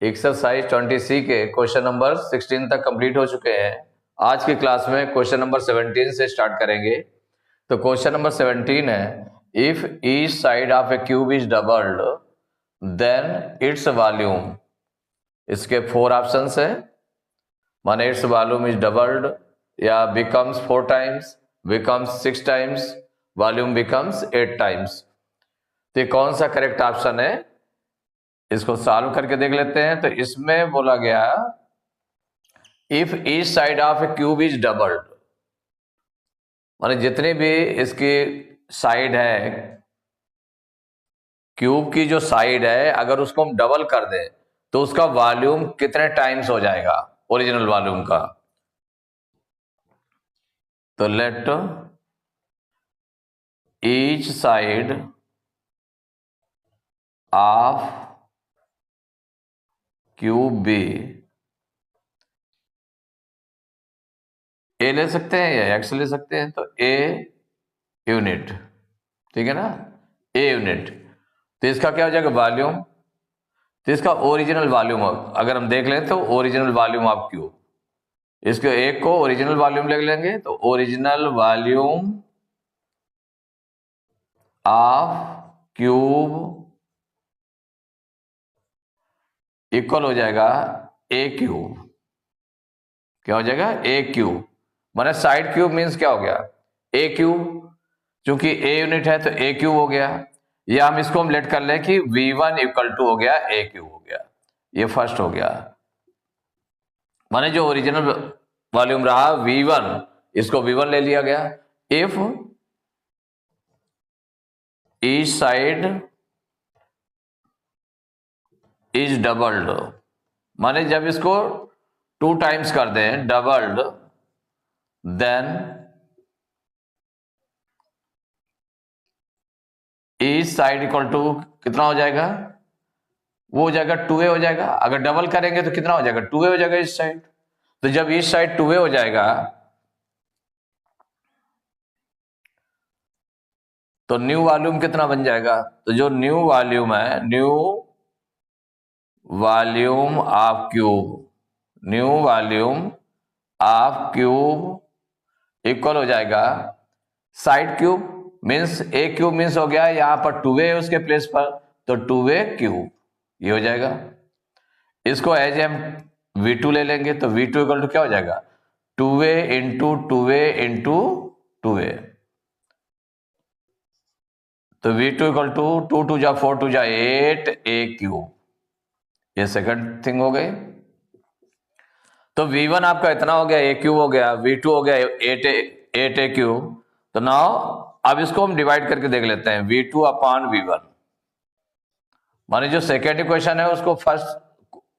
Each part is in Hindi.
एक्सरसाइज 20C के क्वेश्चन नंबर 16 तक कंप्लीट हो चुके हैं। आज की क्लास में क्वेश्चन नंबर 17 से स्टार्ट करेंगे। तो क्वेश्चन नंबर 17 है, if each side of a cube is doubled then its volume. इसके 4 ऑप्शंस है, माने इट्स वॉल्यूम इज डबल्ड या becomes 4 times, becomes 6 times, volume becomes 8 times. तो ये कौन सा करेक्ट ऑप्शन है, इसको सॉल्व करके देख लेते हैं। तो इसमें बोला गया if each side of a cube is doubled, माने जितने भी इसकी साइड है, क्यूब की जो साइड है, अगर उसको हम डबल कर दें तो उसका वॉल्यूम कितने टाइम्स हो जाएगा ओरिजिनल वॉल्यूम का। तो let each side of cube be, a ले सकते हैं या एक्स ले सकते हैं, तो ए यूनिट, ठीक है ना, ए यूनिट। तो इसका क्या हो जाएगा वॉल्यूम, तो इसका ओरिजिनल वॉल्यूम अगर हम देख लें तो ओरिजिनल वॉल्यूम ऑफ क्यूब, इसको एक को ओरिजिनल वॉल्यूम ले लेंगे तो original volume of cube equal हो जाएगा ए क्यूब। क्या हो जाएगा, ए क्यूब, माने साइड क्यूब मीन्स क्या हो गया, ए क्यूब, चूंकि ए यूनिट है तो ए क्यूब हो गया। या हम इसको लेट कर लें कि V1 इक्वल टू हो गया ए क्यूब हो गया, ये फर्स्ट हो गया। माने जो ओरिजिनल वॉल्यूम रहा V1, इसको V1 ले लिया गया। If each side is doubled, माने जब इसको 2 टाइम्स कर दें doubled, then each side equal to कितना हो जाएगा, वो हो जाएगा 2a हो जाएगा। अगर डबल करेंगे तो कितना हो जाएगा, 2a हो जाएगा इस साइड। तो जब इस साइड 2a हो जाएगा तो न्यू वॉल्यूम कितना बन जाएगा, तो जो न्यू वॉल्यूम है, new volume of cube, new volume of cube equal हो जाएगा साइड क्यूब मीन्स ए क्यूब मीन्स हो गया, यहां पर 2a है उसके प्लेस पर, तो 2a क्यूब ये हो जाएगा। इसको एज हम V2 ले लेंगे तो V2 इक्वल टू क्या हो जाएगा, 2a into 2a into 2a। तो V2 इक्वल टू 2 2 जा 4 2 जा 8 a क्यूब, ये सेकंड थिंग हो गई। तो V1 आपका इतना हो गया, a क्यूब हो गया, V2 हो गया 8 a क्यूब। तो नाउ अब इसको हम डिवाइड करके देख लेते हैं, V2 अपॉन V1, माने जो सेकेंड इक्वेशन है उसको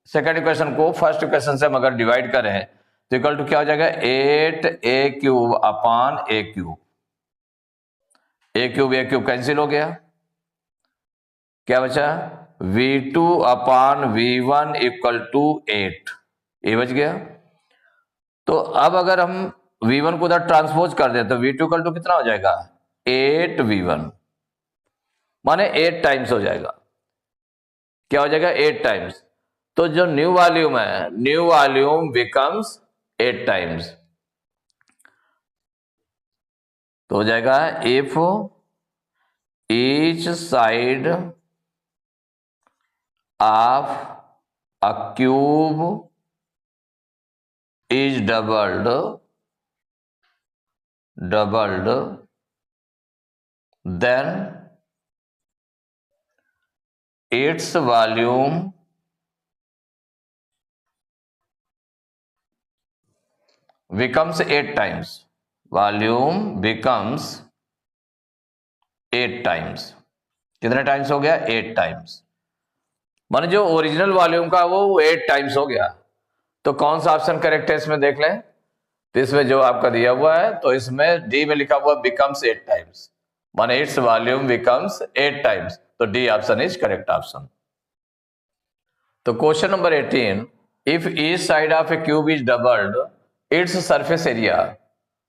सेकेंड इक्वेशन को फर्स्ट इक्वेशन से हम अगर डिवाइड करें तो इक्वल टू क्या हो जाएगा, 8a cube upon a cube. a cube cancel हो गया, क्या बचा, V2 upon V1 equal to 8, ये बच गया। तो अब अगर हम V1 को उधर ट्रांसपोज कर दें तो V2 इक्वल टू कितना हो जाएगा, 8V1, माने 8 टाइम्स हो जाएगा। क्या हो जाएगा, 8 टाइम्स। तो जो न्यू वॉल्यूम है, न्यू वॉल्यूम बिकम्स 8 टाइम्स। तो हो जाएगा if each side of a cube is doubled then its volume becomes 8 times, volume becomes 8 times। कितने टाइम्स हो गया, 8 टाइम्स, माने जो ओरिजिनल वॉल्यूम का वो 8 टाइम्स हो गया। तो कौन सा ऑप्शन करेक्ट है इसमें देख लें, तो इसमें जो आपका दिया हुआ है, तो इसमें डी में लिखा हुआ बिकम्स 8 टाइम्स, माने इट्स वॉल्यूम बिकम्स 8 टाइम्स, तो D option is correct option. तो question number 18, if each side of a cube is doubled its surface area,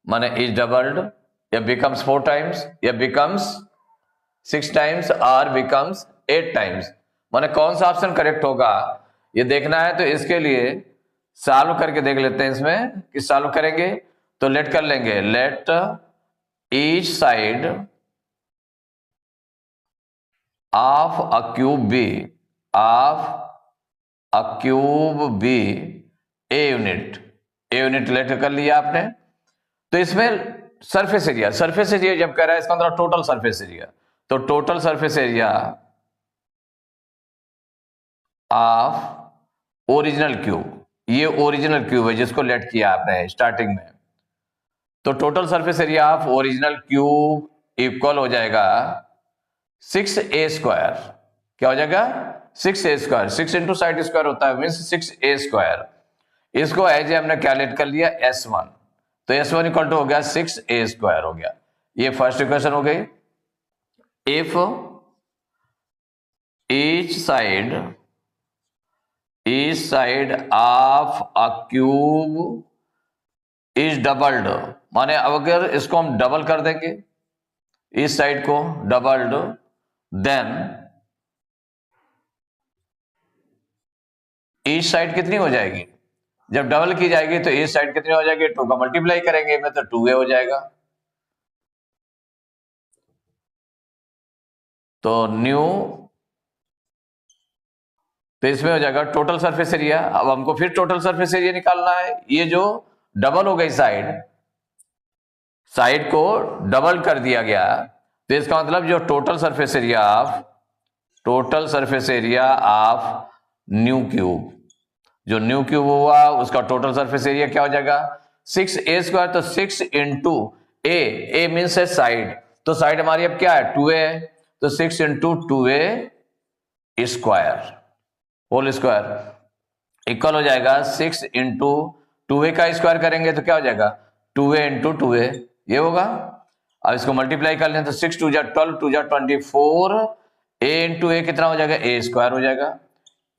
माने इज डबल्ड या बिकम्स 4 टाइम्स या बिकम्स 6 टाइम्स और बिकम्स 8 टाइम्स, माने कौन सा ऑप्शन करेक्ट होगा, ये देखना है तो इसके लिए सॉल्व करके देख लेते हैं। इसमें कि सॉल्व करेंगे तो लेट कर लेंगे, let each side of a cube be, of a cube be a unit, a unit let कर लिया आपने। तो इसमें सरफेस एरिया, सरफेस एरिया जब कह रहा है इसका मतलब टोटल सरफेस एरिया, तो total surface area of original cube, ये ओरिजिनल क्यूब है जिसको लेट किया आपने स्टार्टिंग में, तो total surface area of original cube equal हो जाएगा 6a²। क्या हो जाएगा? 6a²। 6 इंटू साइड स्क्वायर होता है, मीन्स 6a²। इसको एज हमने क्या लेट कर लिया? S1, तो S1 इक्वल टू हो गया 6a² हो गया। ये फर्स्ट इक्वेशन हो गई। If each side of a cube is doubled, माने अगर इसको हम डबल कर देंगे, इस साइड को डबल्ड, देन ईच साइड कितनी हो जाएगी? जब डबल की जाएगी तो ईच साइड कितनी हो जाएगी? 2 का मल्टीप्लाई करेंगे में तो 2a हो जाएगा। तो न्यू, तो इसमें हो जाएगा टोटल सरफेस एरिया। अब हमको फिर टोटल सरफेस एरिया निकालना है। ये जो डबल हो गई साइड को डबल कर दिया गया, तो इसका मतलब जो total surface area of new cube, जो न्यू क्यूब हुआ उसका टोटल सरफेस एरिया क्या हो जाएगा? 6a²। तो 6 इंटू ए मीन्स है साइड, तो साइड हमारी अब क्या है? 2a है, तो 6 into 2a² whole square equal हो जाएगा 6 इंटू 2a का स्क्वायर करेंगे तो क्या हो जाएगा? 2a इंटू 2a, ये होगा। अब इसको मल्टीप्लाई कर लें तो 6 2 जा 12, 2 जा 24, a इंटू a कितना हो जाएगा? a² हो जाएगा।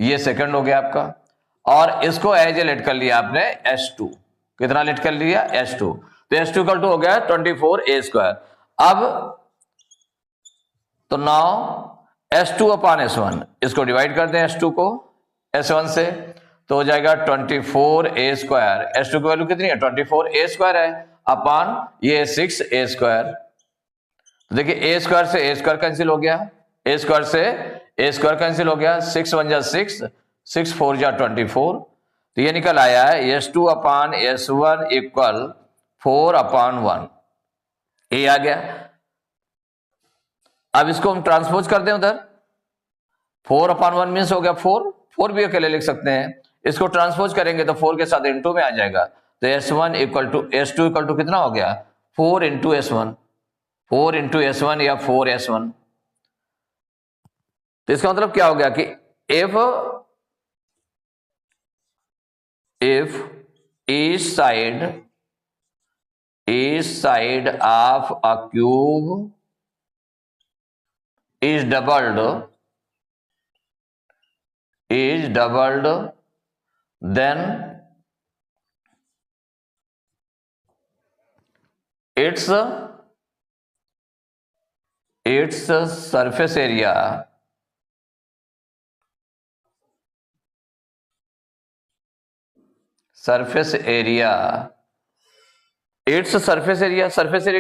ये सेकंड हो गया आपका। और इसको एज ए लेट कर लिया आपने S2, कितना लेट कर लिया? S2, तो S2 इक्वल टू हो गया 24a²। अब तो नाउ S2 अपॉन S1, इसको डिवाइड कर दें S2 को S1 से, तो हो जाएगा 24a²। S2 की वैल्यू कितनी है? 24a² है, अपॉन ये 6a²। तो देखिए a² से a² कैंसिल हो गया, a² से a² कैंसिल हो गया, 6 1 जा 6, 6 4 जा 24, तो ये निकल आया है S2 upon S1 equal 4 upon 1, ये आ गया। अब इसको हम ट्रांसपोज कर दें उधर, 4 अपॉन 1 मीन्स हो गया 4 भी अकेले लिख सकते हैं। इसको ट्रांसपोज करेंगे तो 4 के साथ इंटू में आ जाएगा, तो S1 equal to S2 equal to कितना हो गया? 4 इंटू S1, 4 इंटू S1 या 4S1। तो इसका मतलब क्या हो गया कि if each side of a cube is doubled, then its surface area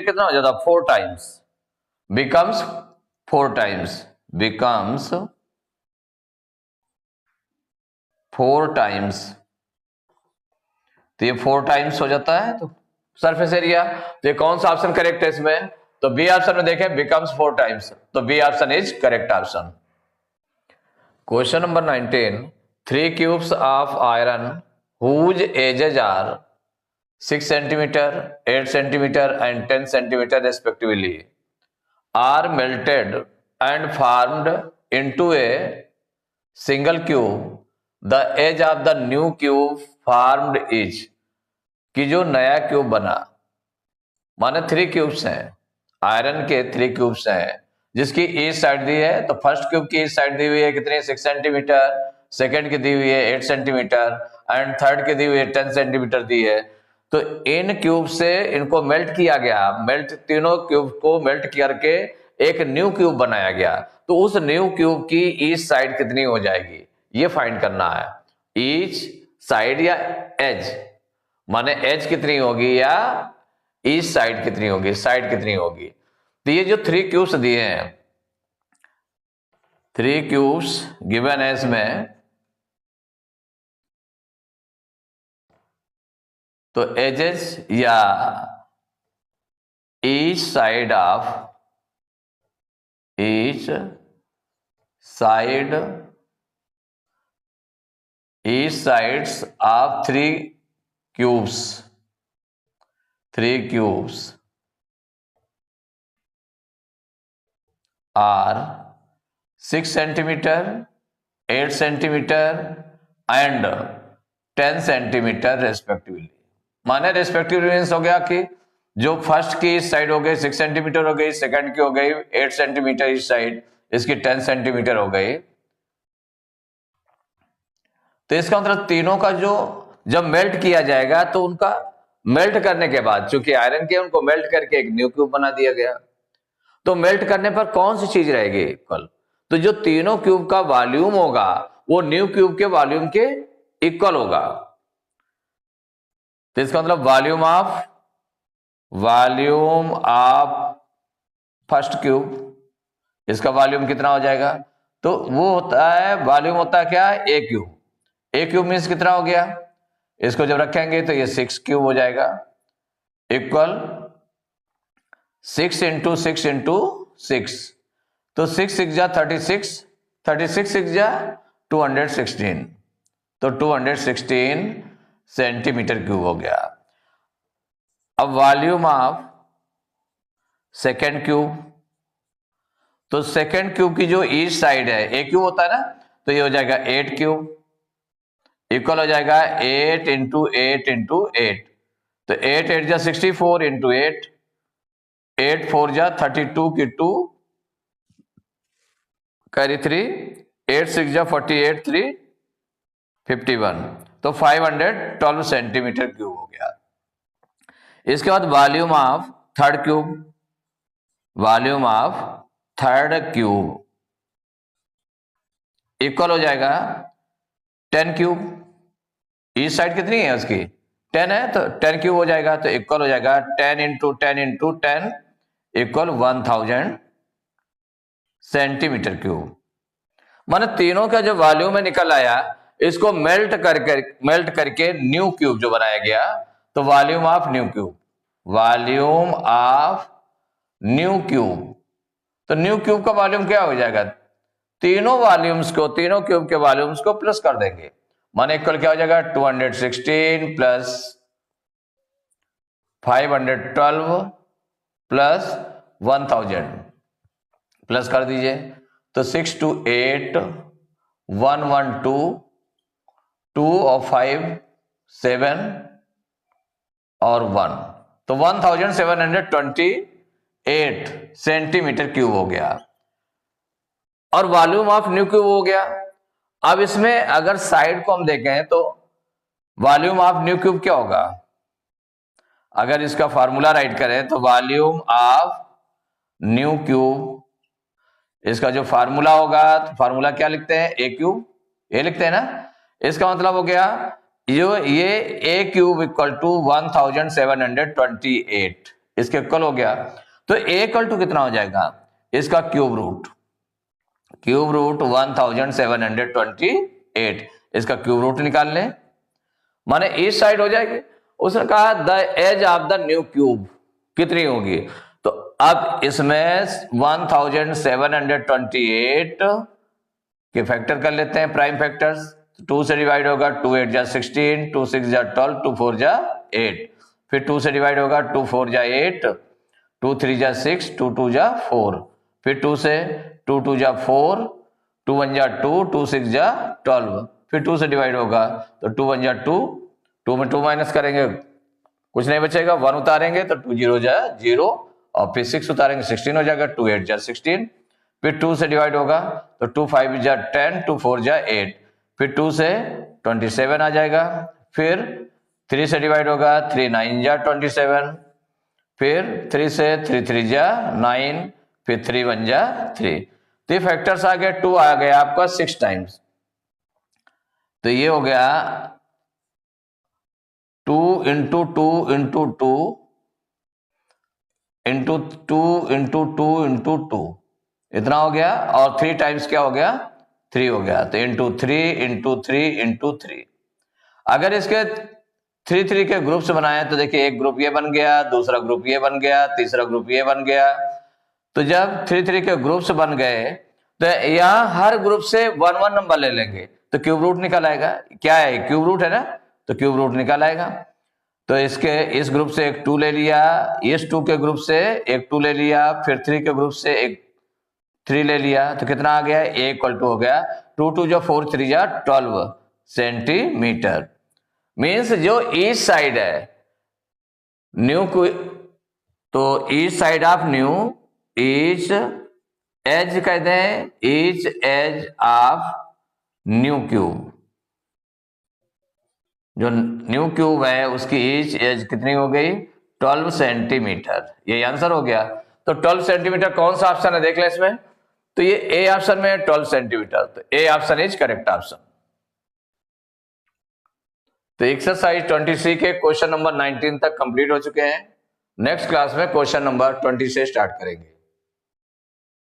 कितना हो जाता? 4 टाइम्स, becomes 4 टाइम्स, तो ये 4 टाइम्स हो जाता है तो सरफेस एरिया। तो ये कौन सा ऑप्शन करेक्ट है इसमें? तो बी ऑप्शन में देखें, बिकम्स 4 टाइम्स, तो B option is correct option. Question number 19, 3 cubes of iron whose edges are 6 centimeter, 8 centimeter and 10 centimeter respectively are melted and formed into a single cube. The edge of the new cube formed is, कि जो नया क्यूब बना, माने 3 क्यूब्स हैं, आयरन के 3 क्यूब्स हैं, जिसकी ईच साइड दी है। तो फर्स्ट क्यूब की ईच साइड दी हुई है कितनी? 6 सेंटीमीटर, सेकंड की दी हुई है 8 सेंटीमीटर एंड थर्ड की दी हुई है 10 सेंटीमीटर दी है। तो इन क्यूब से इनको मेल्ट किया गया, तीनों क्यूब को मेल्ट करके एक न्यू क्यूब बनाया गया। तो उस न्यू क्यूब की ईच साइड कितनी हो जाएगी, ये फाइंड करना है। ईच साइड या एज, माने एज कितनी होगी या ईच साइड कितनी होगी, साइड कितनी होगी। तो ये जो 3 क्यूब्स दिए हैं, 3 क्यूब्स गिवन है इसमें, तो एजेस या each side sides of 3 cubes are 6 centimeter, 8 centimeter and 10 centimeter respectively। माने रेस्पेक्टिवली मीन्स हो गया कि जो फर्स्ट की इस साइड हो गई 6 सेंटीमीटर हो गई, सेकंड की हो गई 8 सेंटीमीटर इस साइड, इसकी 10 सेंटीमीटर हो गई। तो इसका मतलब तीनों का जो जब मेल्ट किया जाएगा तो उनका मेल्ट करने के बाद, चूंकि आयरन के उनको मेल्ट करके एक न्यू क्यूब बना दिया गया, तो मेल्ट करने पर कौन सी चीज रहेगी इक्वल, तो जो तीनों क्यूब का वॉल्यूम होगा वो न्यू क्यूब के वॉल्यूम के इक्वल होगा। तो इसका मतलब वॉल्यूम ऑफ फर्स्ट क्यूब, इसका वॉल्यूम कितना हो जाएगा, तो वो होता है वॉल्यूम होता है क्या, ए क्यूब। ए क्यूब मीन्स कितना हो गया, इसको जब रखेंगे तो ये 6 क्यूब हो जाएगा, इक्वल 6 इंटू 6 इंटू 6, तो 6 6 जा 36, 36 6 जा 216, तो 216 सेंटीमीटर क्यूब हो गया। अब वॉल्यूम ऑफ सेकेंड क्यूब, तो सेकेंड क्यूब की जो ईच साइड है, ए क्यूब होता है ना, तो ये हो जाएगा 8 क्यूब, इक्वल हो जाएगा 8 इंटू 8 इंटू 8, तो 8 8 जा 64 इंटू 8, 8 4 जा 32 की 2 कैरी 3, 8 6 जा 48 3 51, तो 512 सेंटीमीटर क्यूब हो गया। इसके बाद volume of third cube, volume of third cube equal हो जाएगा 10 क्यूब, इस साइड कितनी है उसकी 10 है, तो 10 क्यूब हो जाएगा, तो इक्वल हो जाएगा 10 into 10 into 10 equal 1000 centimetre cube. माने तीनों का जो वॉल्यूम में निकल आया, इसको मेल्ट करके न्यू क्यूब जो बनाया गया, तो volume of new cube, volume of new cube, तो न्यू क्यूब का वॉल्यूम क्या हो जाएगा, तीनों वॉल्यूम्स को, तीनों क्यूब के वॉल्यूम्स को प्लस कर देंगे, माने इक्वल क्या हो जाएगा 216 प्लस 512 प्लस 1000, प्लस कर दीजिए, तो 6 2 8 1 1 2 2 और 5 7 और 1, तो 1728 सेंटीमीटर क्यूब हो गया, और वॉल्यूम ऑफ न्यू क्यूब हो गया। अब इसमें अगर साइड को हम देखें तो वॉल्यूम ऑफ न्यू क्यूब क्या होगा, अगर इसका फार्मूला राइट करें तो वॉल्यूम ऑफ न्यू क्यूब, इसका जो फार्मूला होगा, तो फार्मूला क्या लिखते हैं, ए क्यूब, ये लिखते हैं ना, इसका मतलब हो गया ये ए क्यूब इक्वल टू 1728, इसके इक्वल हो गया, तो ए इक्वल टू कितना हो जाएगा, इसका क्यूब रूट 1728, इसका क्यूब रूट निकाल लें, माने इस साइड हो जाएगी। उसने कहा the edge of the new cube कितनी होगी, तो अब इसमें 1728 के फैक्टर कर लेते हैं, प्राइम फैक्टर्स, 2 से डिवाइड होगा, 2 8 जा 16, 2 6 जा 12, 2 4 जा 8, फिर 2 से डिवाइड होगा, 2 4 जा 8, 2 3 जा 6, 2 2 जा 4, फिर 2 से 2 2 जा 4, 2 1 जा 2, 2 6 जा 12, फिर 2 से डिवाइड होगा, तो 2 1 जा 2, 2 में 2 माइनस करेंगे कुछ नहीं बचेगा, 1 उतारेंगे तो 2 0 जा 0, और फिर 6 उतारेंगे 16 हो जाएगा, 2 8 जा 16, फिर 2 से डिवाइड होगा तो 2 5 जा 10, 2 4 जा 8, फिर 2 से 27 आ जाएगा, फिर 3 से डिवाइड होगा, 3 9 जा 27, फिर 3 से 3 3 जा 9, फिर 3 1 जा 3, तो फैक्टर्स आ गए, 2 आ गया आपका 6 टाइम्स, तो तो ये हो गया 2 into 2 into 2 into 2 into 2 into 2, इतना हो गया। और 3 टाइम्स क्या हो गया? 3 हो गया। तो इंटू 3 इंटू 3 इंटू 3। अगर इसके 3 के ग्रुप्स बनाए तो देखिए एक ग्रुप ये बन गया, दूसरा ग्रुप ये बन गया, तीसरा ग्रुप ये बन गया। तो जब 3 के ग्रुप्स बन गए तो यहां हर ग्रुप से 1 नंबर ले लेंगे तो क्यूब रूट निकल आएगा। क्या है? क्यूब रूट है ना, तो क्यूब रूट निकल आएगा। तो इस ग्रुप से एक 2 ले लिया, इस 2 के ग्रुप से एक 2 ले लिया, फिर 3 के ग्रुप से एक 3 ले लिया, तो कितना आ गया? ए इक्वल टू हो गया 2 2 जो 4 3 जा 12 सेंटीमीटर। मीन्स जो ईस्ट साइड है न्यू को, तो east side of new, east edge कहते हैं, east edge of new cube, जो न्यू क्यूब है उसकी ईच एज कितनी हो गई? 12 सेंटीमीटर। ये आंसर हो गया। तो 12 सेंटीमीटर कौन सा ऑप्शन है देख ले इसमें, तो ये ए ऑप्शन में है 12 सेंटीमीटर, तो A option is correct option. तो एक्सरसाइज 23 के क्वेश्चन नंबर 19 तक कंप्लीट हो चुके हैं। नेक्स्ट क्लास में क्वेश्चन नंबर 20 से स्टार्ट करेंगे।